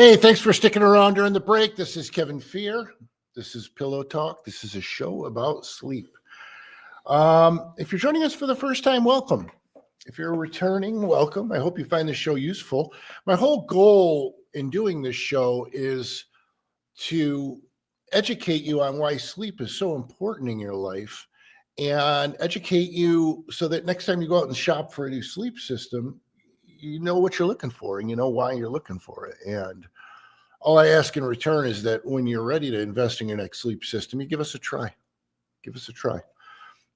Hey, thanks for sticking around during the break. This is Kevin Fear. This is Pillow Talk. This is a show about sleep. If you're joining us for the first time, welcome. If you're returning, welcome. I hope you find this show useful. My whole goal in doing this show is to educate you on why sleep is so important in your life and educate you so that next time you go out and shop for a new sleep system, you know what you're looking for and you know why you're looking for it. And all I ask in return is that when you're ready to invest in your next sleep system, you give us a try. Give us a try.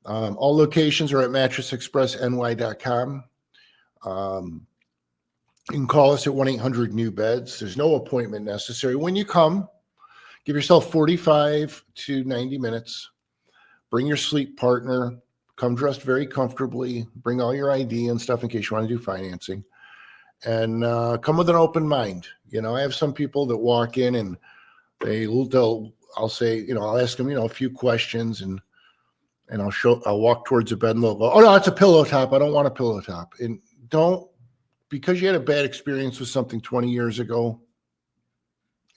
All locations are at mattressexpressny.com. You can call us at 1-800-NEW-BEDS. There's no appointment necessary. When you come, give yourself 45 to 90 minutes. Bring your sleep partner. Come dressed very comfortably. Bring all your ID and stuff in case you want to do financing. And come with an open mind. You know, I have some people that walk in and I'll say, I'll ask them, a few questions and I'll walk towards the bed and they'll go, oh no, it's a pillow top. I don't want a pillow top. And because you had a bad experience with something 20 years ago,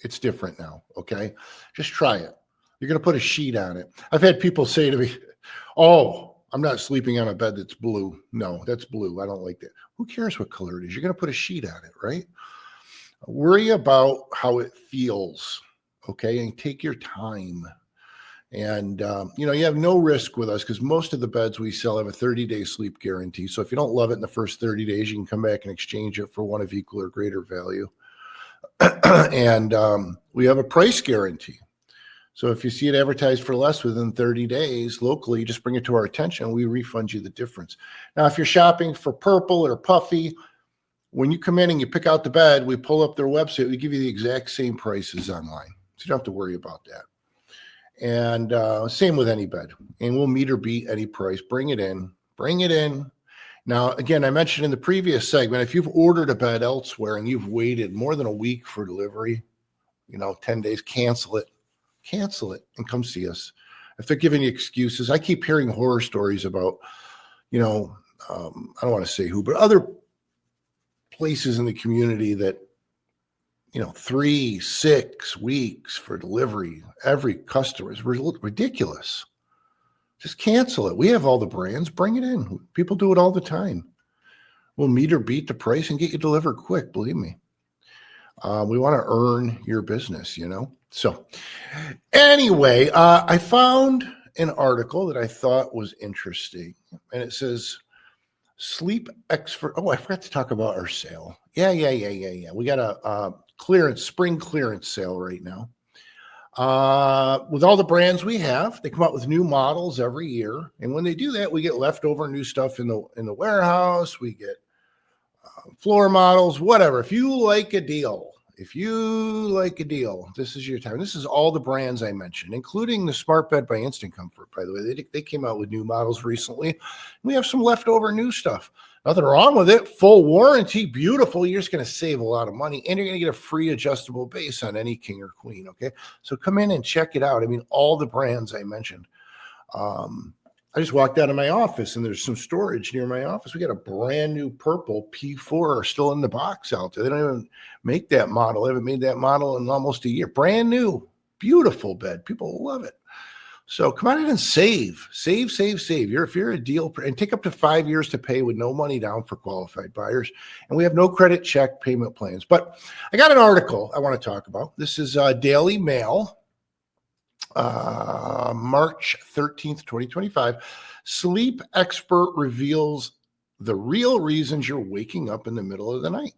it's different now. Okay. Just try it. You're going to put a sheet on it. I've had people say to me, oh, I'm not sleeping on a bed that's blue. No, that's blue. I don't like that. Who cares what color it is? You're going to put a sheet on it, right? Worry about how it feels, okay? And take your time. And, you have no risk with us because most of the beds we sell have a 30-day sleep guarantee. So if you don't love it in the first 30 days, you can come back and exchange it for one of equal or greater value. And we have a price guarantee. So if you see it advertised for less within 30 days locally, just bring it to our attention and we refund you the difference. Now, if you're shopping for Purple or Puffy, when you come in and you pick out the bed, we pull up their website, we give you the exact same prices online. So you don't have to worry about that. And same with any bed. And we'll meet or beat any price. Bring it in. Bring it in. Now, again, I mentioned in the previous segment, if you've ordered a bed elsewhere and you've waited more than a week for delivery, 10 days, cancel it and come see us. If they're giving you excuses, I keep hearing horror stories about, I don't want to say who, but other places in the community that, 3-6 weeks for delivery. Every customer is ridiculous. Just cancel it. We have all the brands. Bring it in. People do it all the time. We'll meet or beat the price and get you delivered quick. Believe me. We want to earn your business, So anyway, I found an article that I thought was interesting. And it says, Sleep Expert. Oh, I forgot to talk about our sale. Yeah. We got a spring clearance sale right now. With all the brands we have, they come out with new models every year. And when they do that, we get leftover new stuff in the warehouse. We get floor models, whatever. If you like a deal, this is your time. This is all the brands I mentioned, including the Smart Bed by Instant Comfort, by the way. They came out with new models recently. We have some leftover new stuff. Nothing wrong with it. Full warranty, beautiful. You're just going to save a lot of money, and you're going to get a free adjustable base on any king or queen, okay? So come in and check it out. I mean, all the brands I mentioned. I just walked out of my office and there's some storage near my office. We got a brand new Purple P4 still in the box out there. They don't even make that model. They haven't made that model in almost a year. Brand new, beautiful bed. People love it. So come on in and save. If you're a deal, and take up to 5 years to pay with no money down for qualified buyers. And we have no credit check payment plans. But I got an article I want to talk about. This is Daily Mail. March 13th, 2025. Sleep expert reveals the real reasons you're waking up in the middle of the night.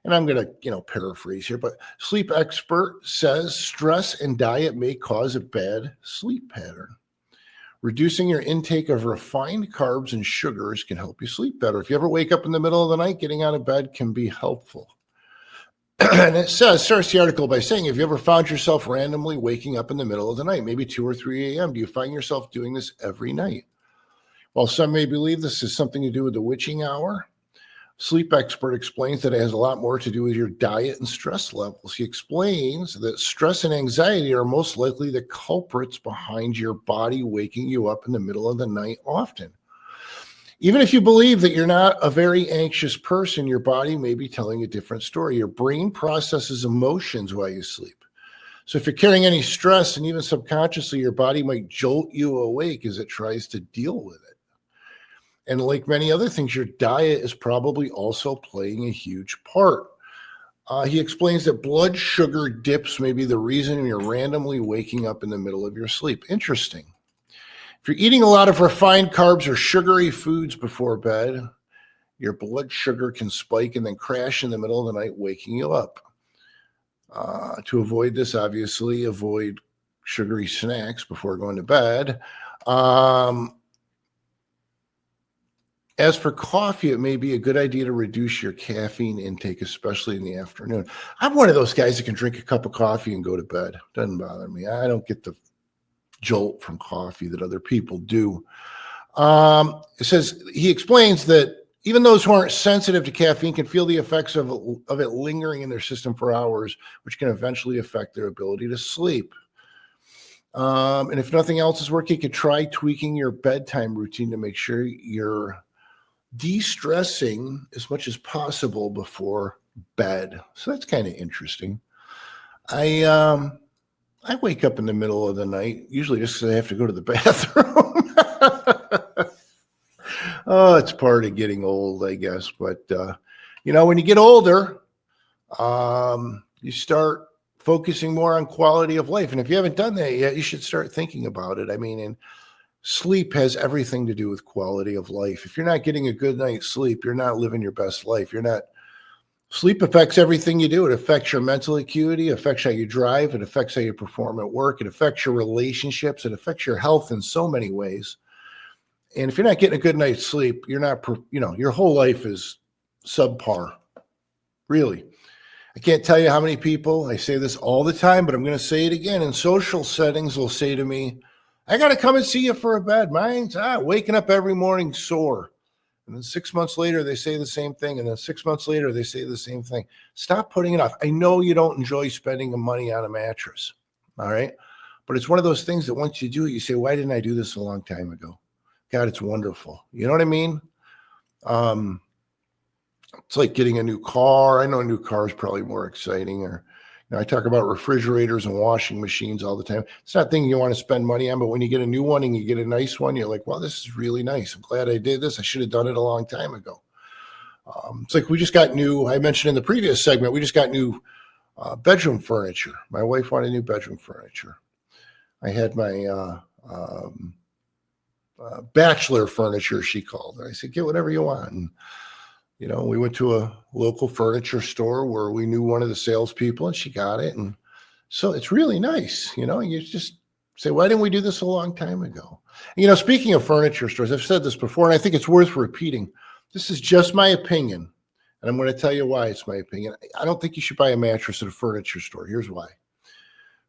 And I'm going to, paraphrase here, but sleep expert says stress and diet may cause a bad sleep pattern. Reducing your intake of refined carbs and sugars can help you sleep better. If you ever wake up in the middle of the night, getting out of bed can be helpful. And it starts the article by saying, have you ever found yourself randomly waking up in the middle of the night, maybe 2 or 3 a.m.? Do you find yourself doing this every night? While some may believe this has something to do with the witching hour, sleep expert explains that it has a lot more to do with your diet and stress levels. He explains that stress and anxiety are most likely the culprits behind your body waking you up in the middle of the night often. Even if you believe that you're not a very anxious person, your body may be telling a different story. Your brain processes emotions while you sleep. So if you're carrying any stress, and even subconsciously, your body might jolt you awake as it tries to deal with it. And like many other things, your diet is probably also playing a huge part. He explains that blood sugar dips may be the reason you're randomly waking up in the middle of your sleep. Interesting. If you're eating a lot of refined carbs or sugary foods before bed, your blood sugar can spike and then crash in the middle of the night, waking you up. To avoid this, obviously, avoid sugary snacks before going to bed. As for coffee, it may be a good idea to reduce your caffeine intake, especially in the afternoon. I'm one of those guys that can drink a cup of coffee and go to bed. Doesn't bother me. I don't get the jolt from coffee that other people do. It says, he explains that even those who aren't sensitive to caffeine can feel the effects of it lingering in their system for hours, which can eventually affect their ability to sleep. And if nothing else is working, you could try tweaking your bedtime routine to make sure you're de-stressing as much as possible before bed. So that's kind of interesting. I wake up in the middle of the night, usually just because I have to go to the bathroom. Oh, it's part of getting old, I guess. But, when you get older, you start focusing more on quality of life. And if you haven't done that yet, you should start thinking about it. I mean, and sleep has everything to do with quality of life. If you're not getting a good night's sleep, you're not living your best life. Sleep affects everything you do. It affects your mental acuity, it affects how you drive, it affects how you perform at work, it affects your relationships, it affects your health in so many ways. And if you're not getting a good night's sleep, you're not, your whole life is subpar. Really. I can't tell you how many people, I say this all the time, but I'm going to say it again, in social settings will say to me, I got to come and see you for a bed. Mine's waking up every morning sore. And then 6 months later, they say the same thing. And then 6 months later, they say the same thing. Stop putting it off. I know you don't enjoy spending the money on a mattress. All right. But it's one of those things that once you do it, you say, why didn't I do this a long time ago? God, it's wonderful. You know what I mean? It's like getting a new car. I know a new car is probably more exciting. Or I talk about refrigerators and washing machines all the time. It's not a thing you want to spend money on, but when you get a new one and you get a nice one, you're like, well, this is really nice. I'm glad I did this. I should have done it a long time ago. It's like we just got new, I mentioned in the previous segment, we just got new bedroom furniture. My wife wanted new bedroom furniture. I had my bachelor furniture, she called it. I said, get whatever you want. And we went to a local furniture store where we knew one of the salespeople, and she got it. And so it's really nice. You just say, why didn't we do this a long time ago? Speaking of furniture stores, I've said this before, and I think it's worth repeating. This is just my opinion, and I'm going to tell you why it's my opinion. I don't think you should buy a mattress at a furniture store. Here's why.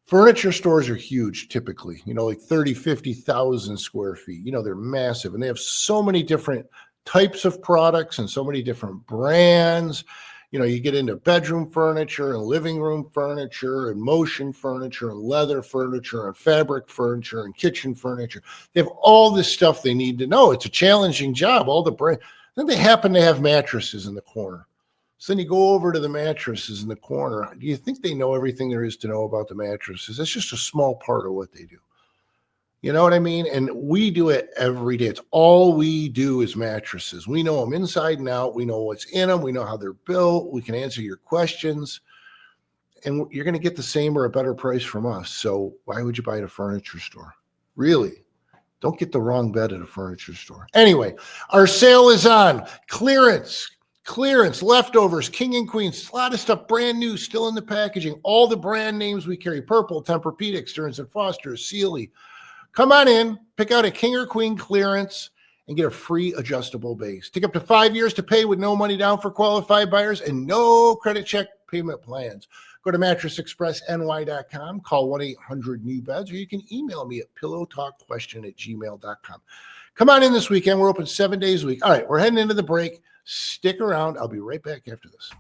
Furniture stores are huge, typically, like 30, 50,000 square feet. They're massive, and they have so many different types of products and so many different brands. You get into bedroom furniture and living room furniture and motion furniture and leather furniture and fabric furniture and kitchen furniture. They have all this stuff they need to know. It's a challenging job. All the brand. Then they happen to have mattresses in the corner. So then you go over to the mattresses in the corner. Do you think they know everything there is to know about the mattresses? That's just a small part of what they do. You know what I mean? And we do it every day. It's all we do is mattresses. We know them inside and out. We know what's in them. We know how they're built. We can answer your questions. And you're going to get the same or a better price from us. So why would you buy at a furniture store? Really? Don't get the wrong bed at a furniture store. Anyway, our sale is on. Clearance, leftovers, king and queens, a lot of stuff brand new, still in the packaging. All the brand names we carry: Purple, Tempur-Pedic, Stearns & Foster, Sealy. Come on in, pick out a king or queen clearance, and get a free adjustable base. Take up to 5 years to pay with no money down for qualified buyers and no credit check payment plans. Go to mattressexpressny.com, call 1-800-NEW-BEDS, or you can email me at pillowtalkquestion@gmail.com. Come on in this weekend. We're open 7 days a week. All right, we're heading into the break. Stick around. I'll be right back after this.